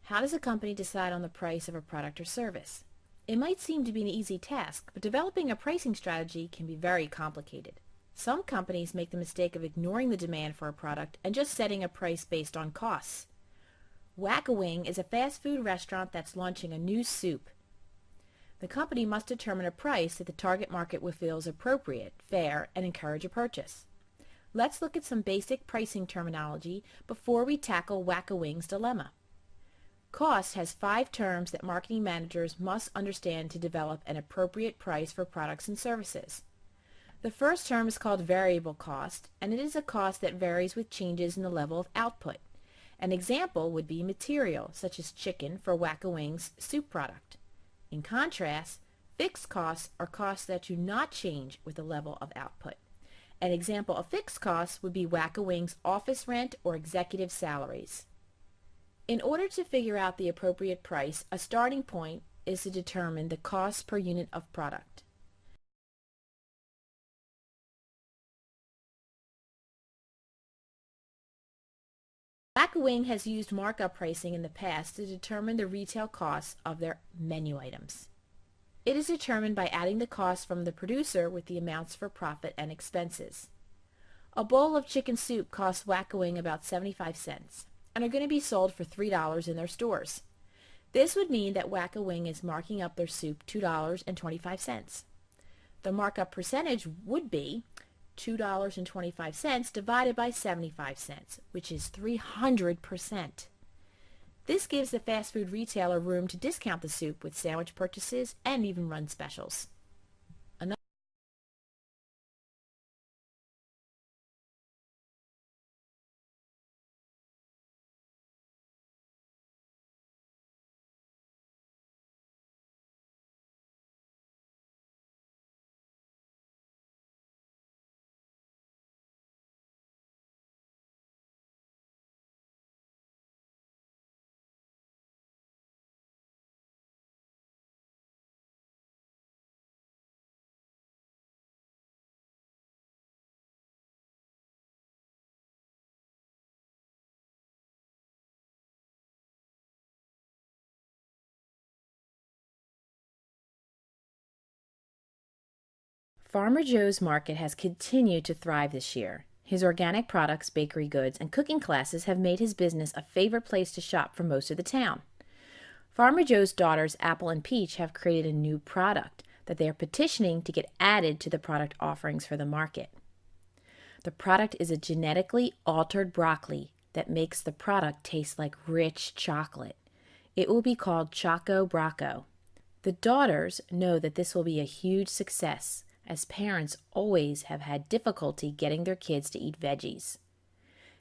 How does a company decide on the price of a product or service? It might seem to be an easy task, but developing a pricing strategy can be very complicated. Some companies make the mistake of ignoring the demand for a product and just setting a price based on costs. Whack-A-Wing is a fast food restaurant that's launching a new soup. The company must determine a price that the target market feels appropriate, fair, and encourage a purchase. Let's look at some basic pricing terminology before we tackle Whack-A-Wing's dilemma. Cost has 5 terms that marketing managers must understand to develop an appropriate price for products and services. The first term is called variable cost, and it is a cost that varies with changes in the level of output. An example would be material, such as chicken for Whack-A-Wing's soup product. In contrast, fixed costs are costs that do not change with the level of output. An example of fixed costs would be Whack-A-Wing's office rent or executive salaries. In order to figure out the appropriate price, a starting point is to determine the cost per unit of product. Whack-A-Wing has used markup pricing in the past to determine the retail costs of their menu items. It is determined by adding the costs from the producer with the amounts for profit and expenses. A bowl of chicken soup costs Whack-A-Wing about 75 cents and are going to be sold for $3 in their stores. This would mean that Whack-A-Wing is marking up their soup $2.25. The markup percentage would be $2.25 divided by 75 cents, which is 300%. This gives the fast food retailer room to discount the soup with sandwich purchases and even run specials. Farmer Joe's market has continued to thrive this year. His organic products, bakery goods, and cooking classes have made his business a favorite place to shop for most of the town. Farmer Joe's daughters, Apple and Peach, have created a new product that they are petitioning to get added to the product offerings for the market. The product is a genetically altered broccoli that makes the product taste like rich chocolate. It will be called Choco Brocco. The daughters know that this will be a huge success, as parents always have had difficulty getting their kids to eat veggies.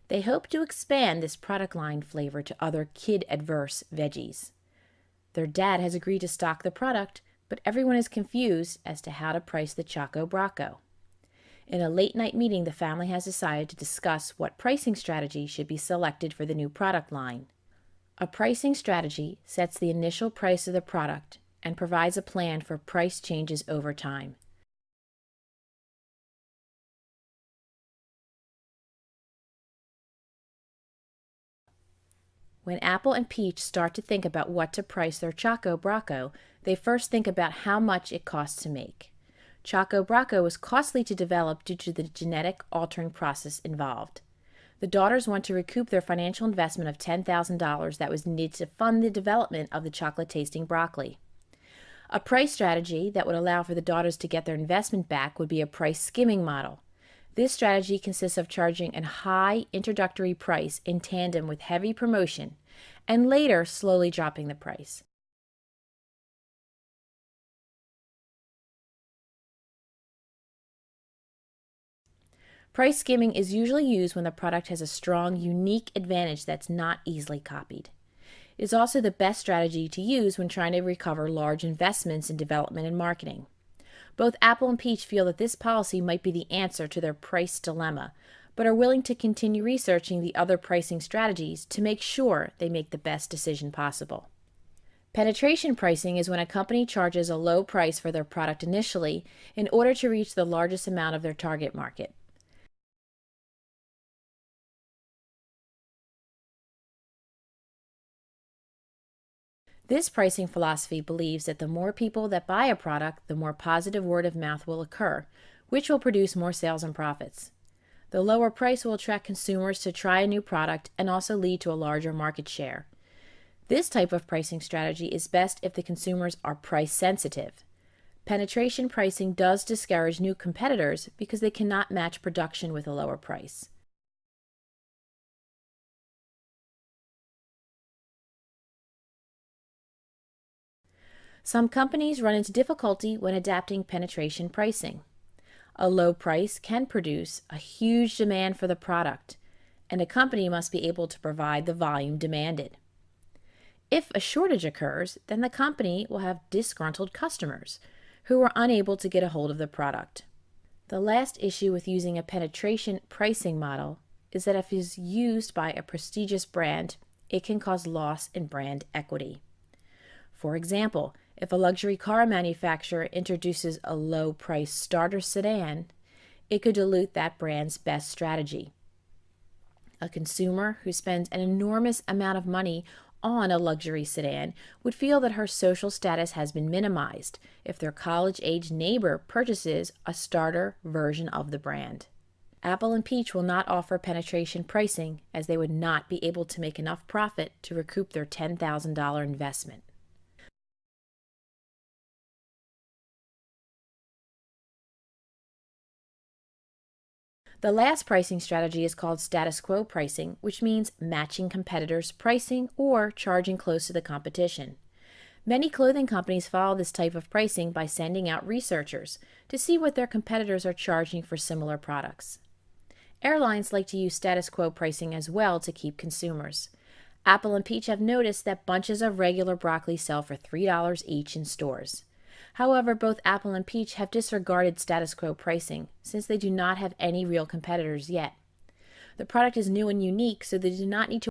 They hope to expand this product line flavor to other kid-adverse veggies. Their dad has agreed to stock the product, but everyone is confused as to how to price the Choco Brocco. In a late-night meeting, the family has decided to discuss what pricing strategy should be selected for the new product line. A pricing strategy sets the initial price of the product and provides a plan for price changes over time. When Apple and Peach start to think about what to price their Choco Brocco, they first think about how much it costs to make. Choco Brocco is costly to develop due to the genetic altering process involved. The daughters want to recoup their financial investment of $10,000 that was needed to fund the development of the chocolate-tasting broccoli. A price strategy that would allow for the daughters to get their investment back would be a price skimming model. This strategy consists of charging a high introductory price in tandem with heavy promotion, and later slowly dropping the price. Price skimming is usually used when the product has a strong, unique advantage that's not easily copied. It is also the best strategy to use when trying to recover large investments in development and marketing. Both Apple and Peach feel that this policy might be the answer to their price dilemma, but are willing to continue researching the other pricing strategies to make sure they make the best decision possible. Penetration pricing is when a company charges a low price for their product initially in order to reach the largest amount of their target market. This pricing philosophy believes that the more people that buy a product, the more positive word of mouth will occur, which will produce more sales and profits. The lower price will attract consumers to try a new product and also lead to a larger market share. This type of pricing strategy is best if the consumers are price sensitive. Penetration pricing does discourage new competitors because they cannot match production with a lower price. Some companies run into difficulty when adapting penetration pricing. A low price can produce a huge demand for the product, and a company must be able to provide the volume demanded. If a shortage occurs, then the company will have disgruntled customers who are unable to get a hold of the product. The last issue with using a penetration pricing model is that if it is used by a prestigious brand, it can cause loss in brand equity. For example, if a luxury car manufacturer introduces a low-price starter sedan, it could dilute that brand's best strategy. A consumer who spends an enormous amount of money on a luxury sedan would feel that her social status has been minimized if their college-age neighbor purchases a starter version of the brand. Apple and Peach will not offer penetration pricing as they would not be able to make enough profit to recoup their $10,000 investment. The last pricing strategy is called status quo pricing, which means matching competitors' pricing or charging close to the competition. Many clothing companies follow this type of pricing by sending out researchers to see what their competitors are charging for similar products. Airlines like to use status quo pricing as well to keep consumers. Apple and Peach have noticed that bunches of regular broccoli sell for $3 each in stores. However, both Apple and Peach have disregarded status quo pricing since they do not have any real competitors yet. The product is new and unique, so they do not need to